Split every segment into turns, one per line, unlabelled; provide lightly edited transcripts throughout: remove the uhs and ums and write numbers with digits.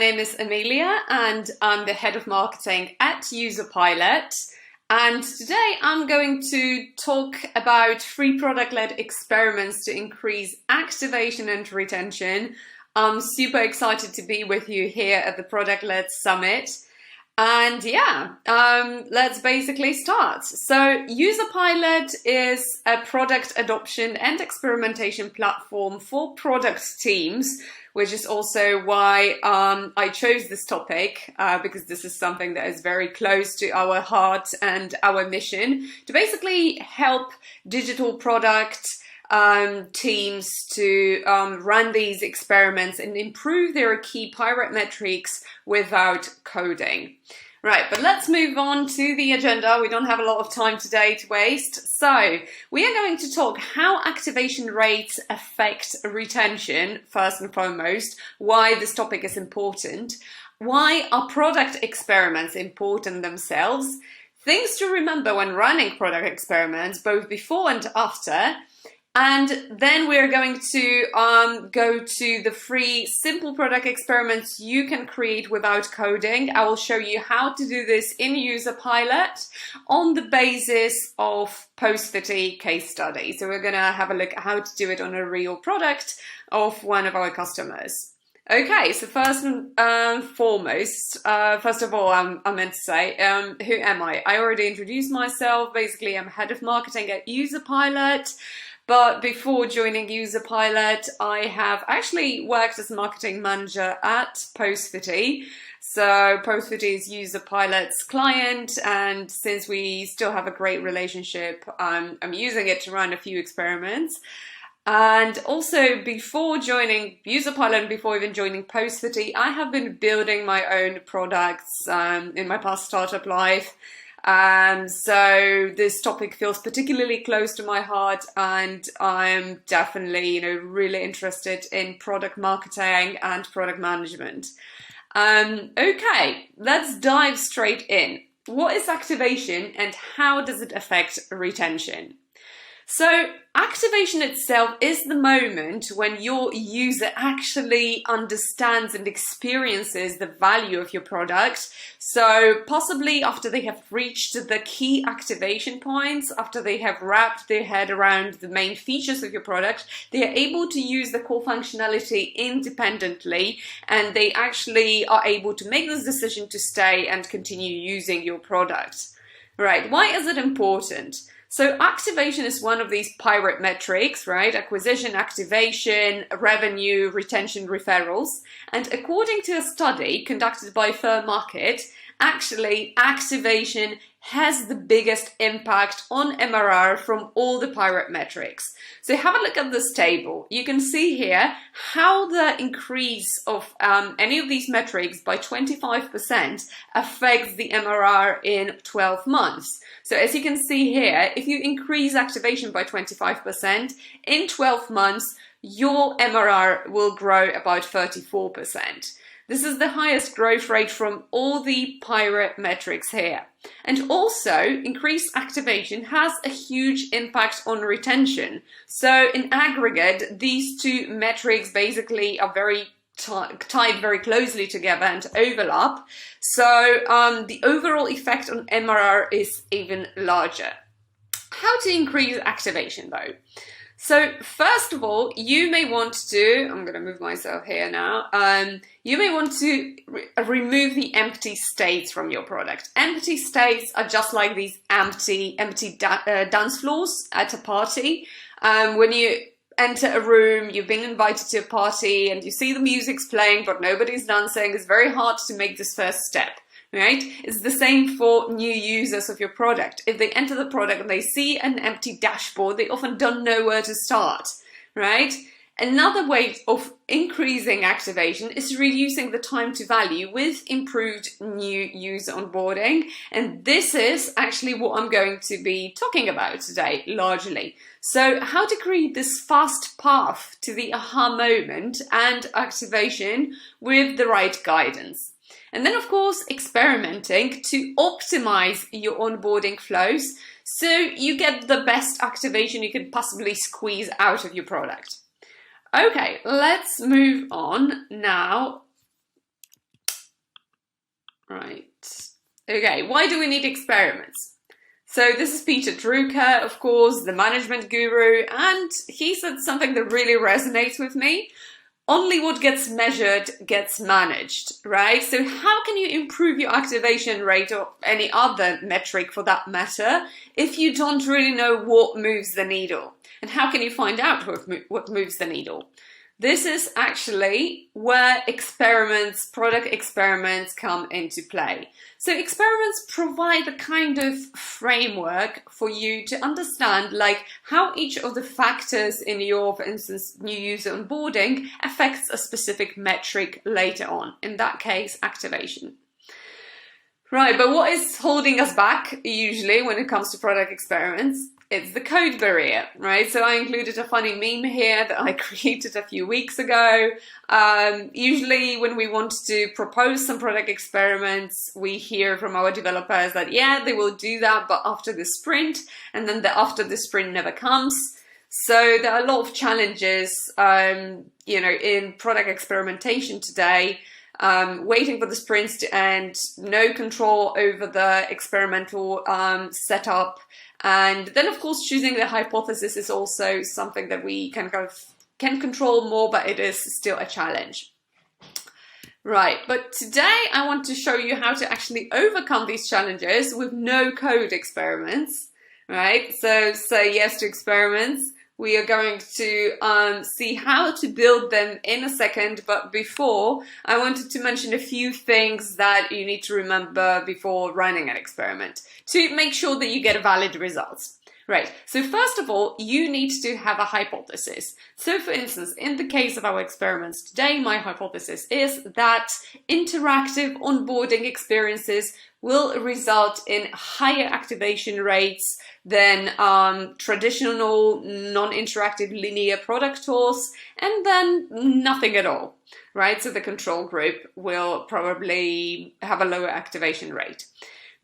name is Emilia and I'm the head of marketing at Userpilot. And today I'm going to talk about free product-led experiments to increase activation and retention. I'm super excited to be with you here at the ProductLed Summit. And let's basically start. So Userpilot is a product adoption and experimentation platform for product teams, which is also why I chose this topic, because this is something that is very close to our heart and our mission to basically help digital product teams to run these experiments and improve their key pilot metrics without coding. Right, but let's move on to the agenda. We don't have a lot of time today to waste. So we are going to talk how activation rates affect retention, first and foremost, why this topic is important, why are product experiments important themselves, things to remember when running product experiments, both before and after. And then we're going to go to the free simple product experiments you can create without coding. I will show you how to do this in Userpilot on the basis of post-50 case study. So we're going to have a look at how to do it on a real product of one of our customers. Okay, so first and foremost, first of all, I meant to say, who am I? I already introduced myself. Basically, I'm head of marketing at Userpilot. But before joining Userpilot, I have actually worked as a marketing manager at Post50. So Post50 is Userpilot's client, and since we still have a great relationship, I'm using it to run a few experiments. And also before joining Userpilot and before even joining Post50, I have been building my own products in my past startup life. So this topic feels particularly close to my heart, and I'm definitely, really interested in product marketing and product management. Okay, let's dive straight in. What is activation and how does it affect retention? So activation itself is the moment when your user actually understands and experiences the value of your product. So possibly after they have reached the key activation points, after they have wrapped their head around the main features of your product, they are able to use the core functionality independently, and they actually are able to make this decision to stay and continue using your product. Right, why is it important? So activation is one of these pirate metrics, right? Acquisition, activation, revenue, retention, referrals. And according to a study conducted by Fair Market, actually activation has the biggest impact on MRR from all the pirate metrics. So have a look at this table. You can see here how the increase of any of these metrics by 25% affects the MRR in 12 months. So as you can see here, if you increase activation by 25%, in 12 months, your MRR will grow about 34%. This is the highest growth rate from all the pirate metrics here. And also, increased activation has a huge impact on retention. So in aggregate, these two metrics basically are very tied very closely together and overlap. So the overall effect on MRR is even larger. How to increase activation though? So first of all, you may want to, I'm going to move myself here now, you may want to remove the empty states from your product. Empty states are just like these empty dance floors at a party. When you enter a room, you've been invited to a party and you see the music's playing but nobody's dancing, it's very hard to make this first step. Right? It's the same for new users of your product. If they enter the product and they see an empty dashboard, they often don't know where to start, right? Another way of increasing activation is reducing the time to value with improved new user onboarding. And this is actually what I'm going to be talking about today, largely. So how to create this fast path to the aha moment and activation with the right guidance. And then, of course, experimenting to optimize your onboarding flows so you get the best activation you can possibly squeeze out of your product. Okay, let's move on now Right. Okay, why do we need experiments? So this is Peter Drucker, of course, the management guru, and he said something that really resonates with me. Only what gets measured gets managed, right? So how can you improve your activation rate or any other metric for that matter if you don't really know what moves the needle? And how can you find out what moves the needle? This is actually where experiments, product experiments come into play. So experiments provide the kind of framework for you to understand like how each of the factors in your, for instance, new user onboarding affects a specific metric later on, in that case, activation. Right, but what is holding us back usually when it comes to product experiments? It's the code barrier, right? So I included a funny meme here that I created a few weeks ago. Usually when we want to propose some product experiments, we hear from our developers that, yeah, they will do that, but after the sprint, and then after the sprint never comes. So there are a lot of challenges, in product experimentation today. Waiting for the sprints to end, no control over the experimental setup, and then of course choosing the hypothesis is also something that we can control more, but it is still a challenge. Right, but today I want to show you how to actually overcome these challenges with no code experiments, right? So say yes to experiments. We are going to see how to build them in a second, but before, I wanted to mention a few things that you need to remember before running an experiment to make sure that you get valid results. Right, so first of all, you need to have a hypothesis. So for instance, in the case of our experiments today, my hypothesis is that interactive onboarding experiences will result in higher activation rates than traditional non-interactive linear product tours, and then nothing at all, right? So the control group will probably have a lower activation rate.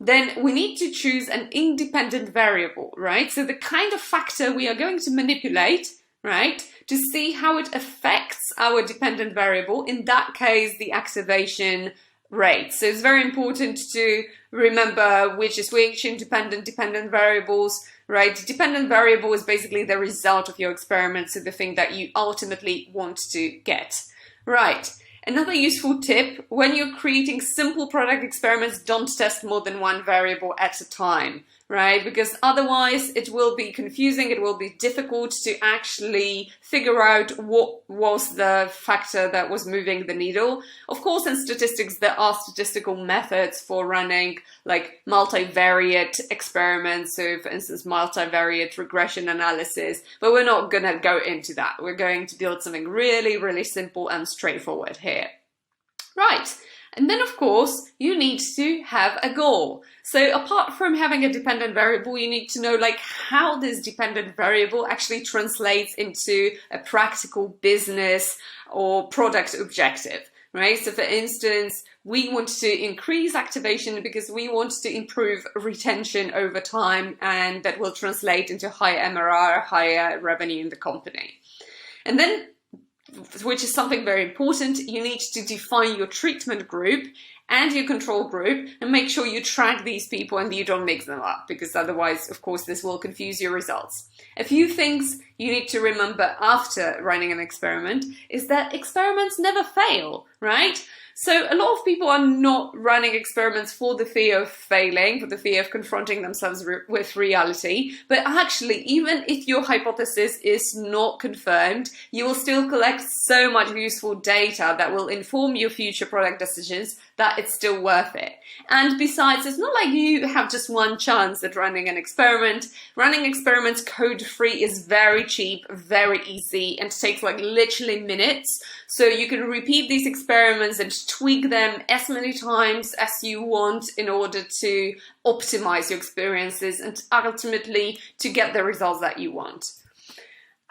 Then we need to choose an independent variable, right? So the kind of factor we are going to manipulate, right, to see how it affects our dependent variable, in that case, the activation rate. So it's very important to remember which is which, independent, dependent variables, right? Dependent variable is basically the result of your experiment, so the thing that you ultimately want to get, right? Another useful tip, when you're creating simple product experiments, don't test more than one variable at a time, right? Because otherwise it will be confusing, it will be difficult to actually figure out what was the factor that was moving the needle. Of course, in statistics, there are statistical methods for running like multivariate experiments, so for instance, multivariate regression analysis, but we're not going to go into that. We're going to build something really, really simple and straightforward here. Right. And then, of course, you need to have a goal. So apart from having a dependent variable, you need to know like how this dependent variable actually translates into a practical business or product objective, right? So for instance, we want to increase activation because we want to improve retention over time, and that will translate into higher MRR, higher revenue in the company. And then, which is something very important, you need to define your treatment group and your control group and make sure you track these people and you don't mix them up, because otherwise, of course, this will confuse your results. A few things you need to remember after running an experiment is that experiments never fail, right? So a lot of people are not running experiments for the fear of failing, for the fear of confronting themselves with reality. But actually, even if your hypothesis is not confirmed, you will still collect so much useful data that will inform your future product decisions that it's still worth it. And besides, it's not like you have just one chance at running an experiment. Running experiments code-free is very cheap, very easy, and takes like literally minutes. So you can repeat these experiments and tweak them as many times as you want in order to optimize your experiences and ultimately to get the results that you want.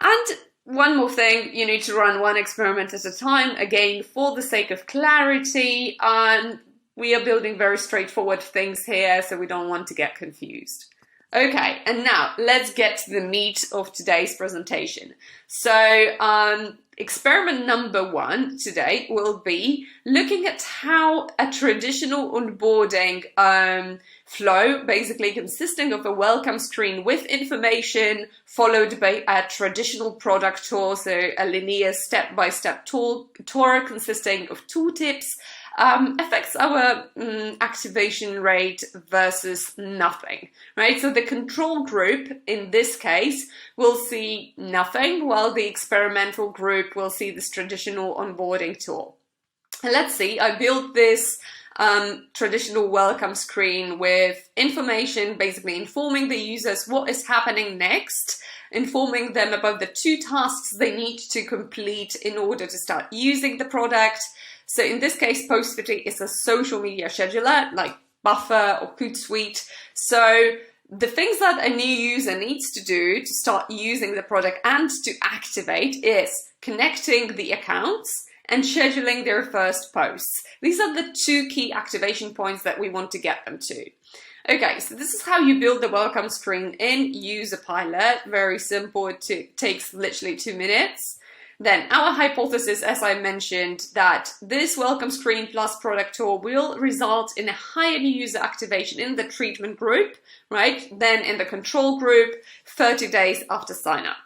And one more thing, you need to run one experiment at a time, again, for the sake of clarity. We are building very straightforward things here, so we don't want to get confused. Okay, and now let's get to the meat of today's presentation. So experiment number 1 today will be looking at how a traditional onboarding flow, basically consisting of a welcome screen with information followed by a traditional product tour, so a linear step-by-step tour consisting of tooltips, affects our activation rate versus nothing, right? So the control group in this case will see nothing, while the experimental group will see this traditional onboarding tool. And let's see, I built this traditional welcome screen with information, basically informing the users what is happening next, informing them about the 2 tasks they need to complete in order to start using the product. So in this case, Post50 is a social media scheduler like Buffer or Hootsuite. So the things that a new user needs to do to start using the product and to activate is connecting the accounts and scheduling their first posts. These are the 2 key activation points that we want to get them to. Okay, so this is how you build the welcome screen in Userpilot. Very simple, it takes literally 2 minutes. Then our hypothesis, as I mentioned, that this welcome screen plus product tour will result in a higher new user activation in the treatment group, right? Then in the control group, 30 days after sign up.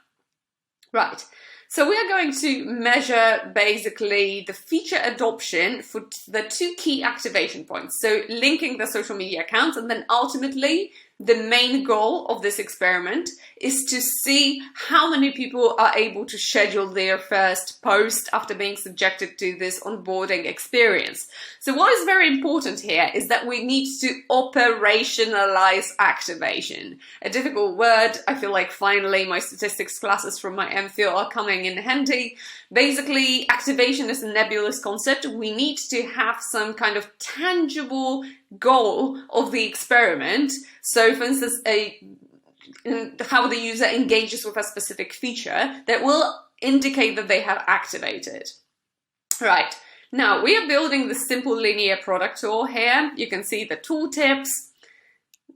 Right. So we are going to measure basically the feature adoption for the 2 key activation points. So linking the social media accounts, and then ultimately the main goal of this experiment is to see how many people are able to schedule their first post after being subjected to this onboarding experience. So what is very important here is that we need to operationalize activation. A difficult word. I feel like finally my statistics classes from my MPhil are coming in handy. Basically, activation is a nebulous concept. We need to have some kind of tangible goal of the experiment. So for instance, how the user engages with a specific feature that will indicate that they have activated. Right, now we are building the simple linear product tour here. You can see the tooltips.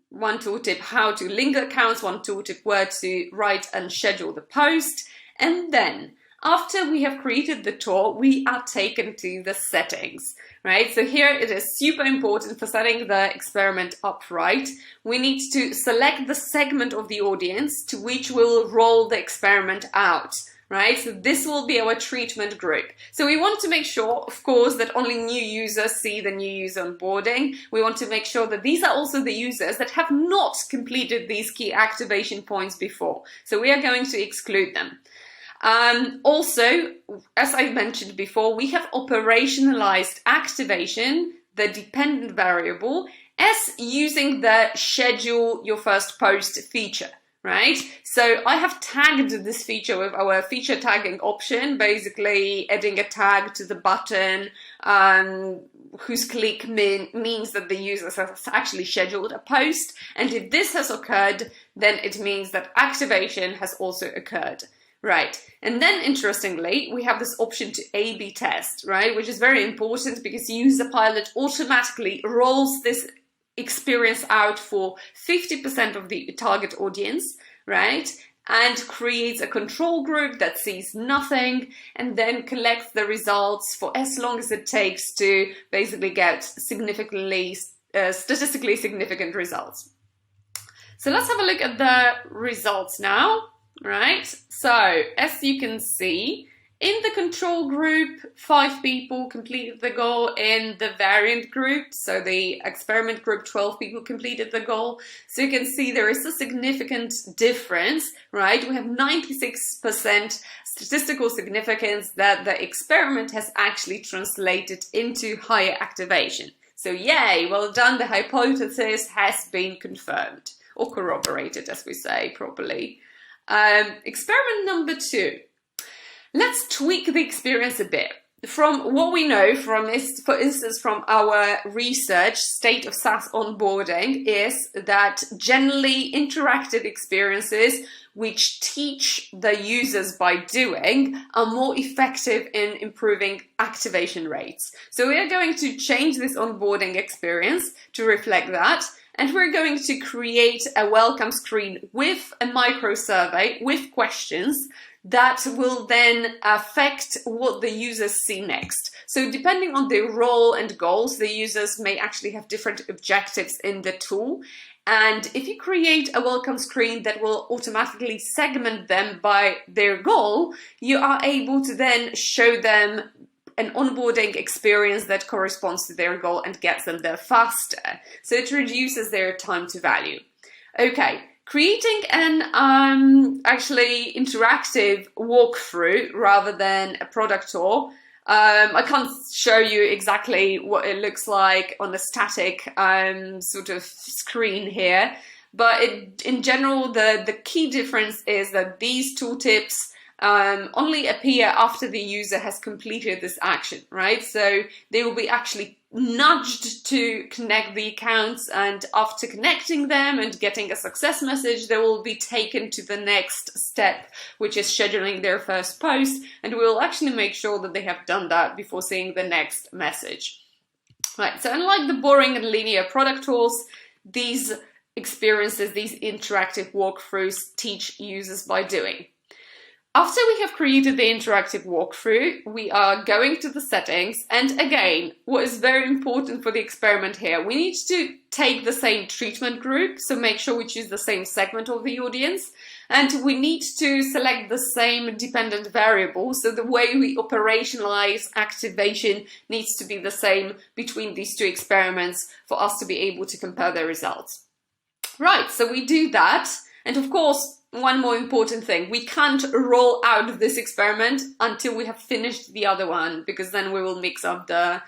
1 tooltip how to link accounts, 1 tooltip where to write and schedule the post. And then after we have created the tour, we are taken to the settings, right? So here it is super important for setting the experiment up right. We need to select the segment of the audience to which we will roll the experiment out, right? So this will be our treatment group. So we want to make sure, of course, that only new users see the new user onboarding. We want to make sure that these are also the users that have not completed these key activation points before. So we are going to exclude them. Also, as I mentioned before, we have operationalized activation, the dependent variable, as using the schedule your first post feature, right? So I have tagged this feature with our feature tagging option, basically adding a tag to the button whose click means that the user has actually scheduled a post. And if this has occurred, then it means that activation has also occurred. Right, and then interestingly, we have this option to A/B test, right, which is very important because Userpilot automatically rolls this experience out for 50% of the target audience, right, and creates a control group that sees nothing and then collects the results for as long as it takes to basically get significantly, statistically significant results. So let's have a look at the results now. Right, so as you can see, in the control group, 5 people completed the goal. In the variant group, so the experiment group, 12 people completed the goal. So you can see there is a significant difference, right? We have 96% statistical significance that the experiment has actually translated into higher activation. So yay, well done, the hypothesis has been confirmed, or corroborated, as we say properly. Experiment number 2. Let's tweak the experience a bit. From what we know, for instance, from our research, state of SaaS onboarding is that generally interactive experiences which teach the users by doing are more effective in improving activation rates. So we are going to change this onboarding experience to reflect that. and we're going to create a welcome screen with a micro survey with questions that will then affect what the users see next. So depending on their role and goals, the users may actually have different objectives in the tool. And if you create a welcome screen that will automatically segment them by their goal, you are able to then show them an onboarding experience that corresponds to their goal and gets them there faster. So it reduces their time to value. Okay, creating an actually interactive walkthrough rather than a product tour. I can't show you exactly what it looks like on a static sort of screen here, but in general, the key difference is that these tooltips only appear after the user has completed this action, right? So they will be actually nudged to connect the accounts, and after connecting them and getting a success message, they will be taken to the next step, which is scheduling their first post, and we'll actually make sure that they have done that before seeing the next message. Right, so unlike the boring and linear product tools, these experiences, these interactive walkthroughs teach users by doing. After we have created the interactive walkthrough, we are going to the settings, and again, what is very important for the experiment here, we need to take the same treatment group, so make sure we choose the same segment of the audience, and we need to select the same dependent variable, so the way we operationalize activation needs to be the same between these two experiments for us to be able to compare the results. Right, so we do that, and of course, one more important thing, we can't roll out this experiment until we have finished the other one, because then we will mix up the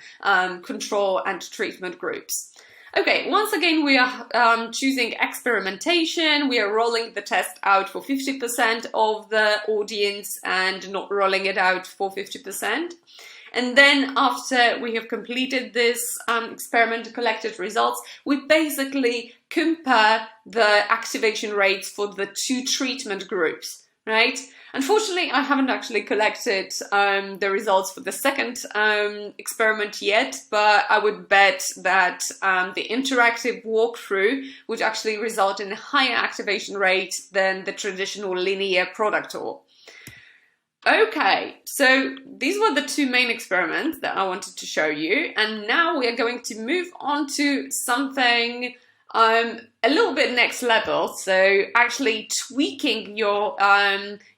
control and treatment groups. Okay, once again, we are choosing experimentation. We are rolling the test out for 50% of the audience and not rolling it out for 50%. And then after we have completed this experiment, collected results, we basically compare the activation rates for the two treatment groups, right? Unfortunately, I haven't actually collected the results for the second experiment yet, but I would bet that the interactive walkthrough would actually result in a higher activation rate than the traditional linear product tour. Okay, so these were the two main experiments that I wanted to show you, and now we are going to move on to something a little bit next level, so actually tweaking your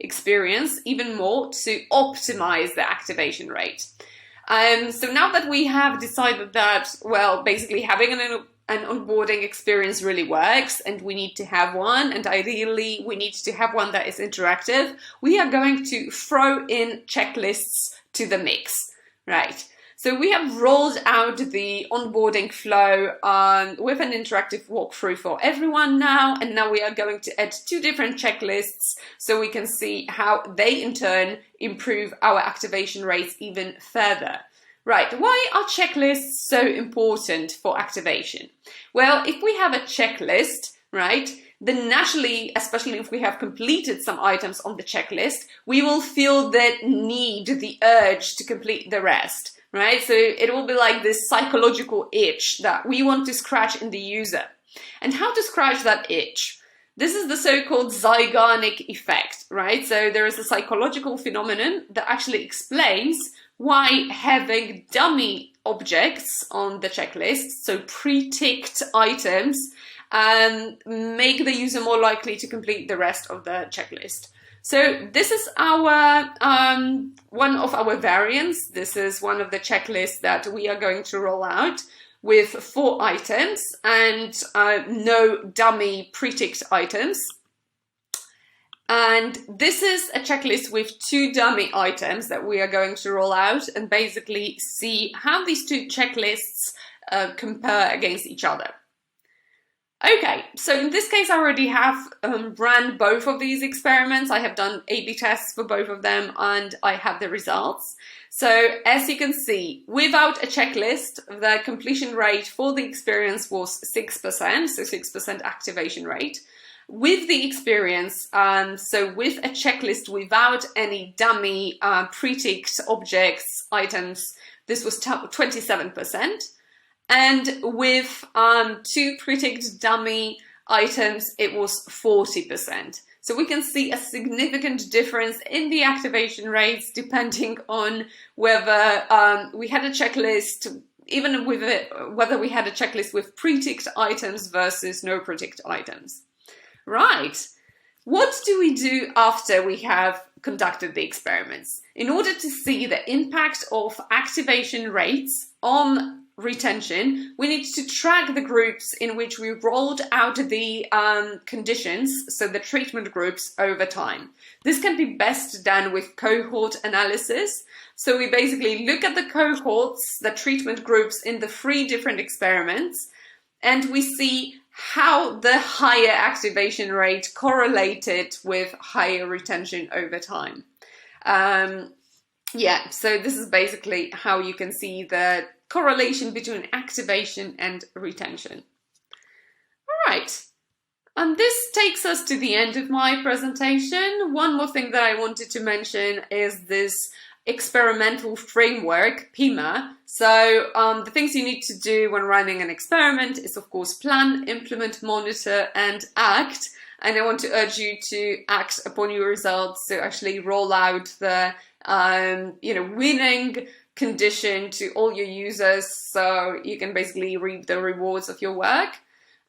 experience even more to optimize the activation rate. So now that we have decided that, well, basically having an onboarding experience really works and we need to have one, and ideally we need to have one that is interactive, we are going to throw in checklists to the mix, right? So we have rolled out the onboarding flow with an interactive walkthrough for everyone now, and now we are going to add two different checklists so we can see how they in turn improve our activation rates even further. Right, why are checklists so important for activation? Well, if we have a checklist, right, then naturally, especially if we have completed some items on the checklist, we will feel the need, the urge to complete the rest, right? So it will be like this psychological itch that we want to scratch in the user. And how to scratch that itch? This is the so-called Zeigarnik effect, right? So there is a psychological phenomenon that actually explains why having dummy objects on the checklist, so pre-ticked items, make the user more likely to complete the rest of the checklist. So this is our one of our variants. This is one of the checklists that we are going to roll out with 4 items and no dummy pre-ticked items. And this is a checklist with 2 dummy items that we are going to roll out and basically see how these 2 checklists compare against each other. Okay, so in this case I already have ran both of these experiments. I have done A/B tests for both of them and I have the results. So as you can see, without a checklist, the completion rate for the experience was 6%, so 6% activation rate. With the experience, so with a checklist without any dummy pre-ticked objects, items, this was 27%. And with 2 predict dummy items, it was 40%. So we can see a significant difference in the activation rates depending on whether we had a checklist, even with whether we had a checklist with predict items versus no predict items. Right. What do we do after we have conducted the experiments? In order to see the impact of activation rates on retention, we need to track the groups in which we rolled out the conditions, so the treatment groups, over time. This can be best done with cohort analysis. So we basically look at the cohorts, the treatment groups in the 3 different experiments, and we see how the higher activation rate correlated with higher retention over time. Yeah, so this is basically how you can see the correlation between activation and retention. All right, and this takes us to the end of my presentation. One more thing that I wanted to mention is this experimental framework, PIMA. So the things you need to do when running an experiment is, of course, plan, implement, monitor, and act. And I want to urge you to act upon your results, to actually roll out the winning condition to all your users, so you can basically reap the rewards of your work.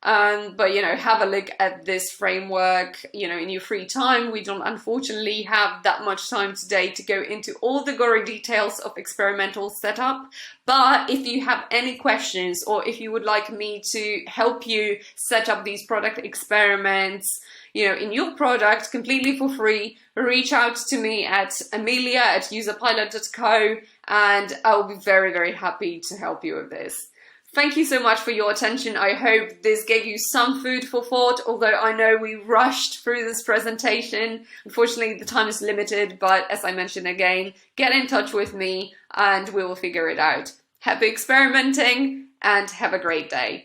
But have a look at this framework, in your free time. We don't unfortunately have that much time today to go into all the gory details of experimental setup. But if you have any questions, or if you would like me to help you set up these product experiments, in your product completely for free, reach out to me at emilia@userpilot.co, and I'll be very, very happy to help you with this. Thank you so much for your attention. I hope this gave you some food for thought, although I know we rushed through this presentation. Unfortunately, the time is limited, but as I mentioned again, get in touch with me and we will figure it out. Happy experimenting and have a great day.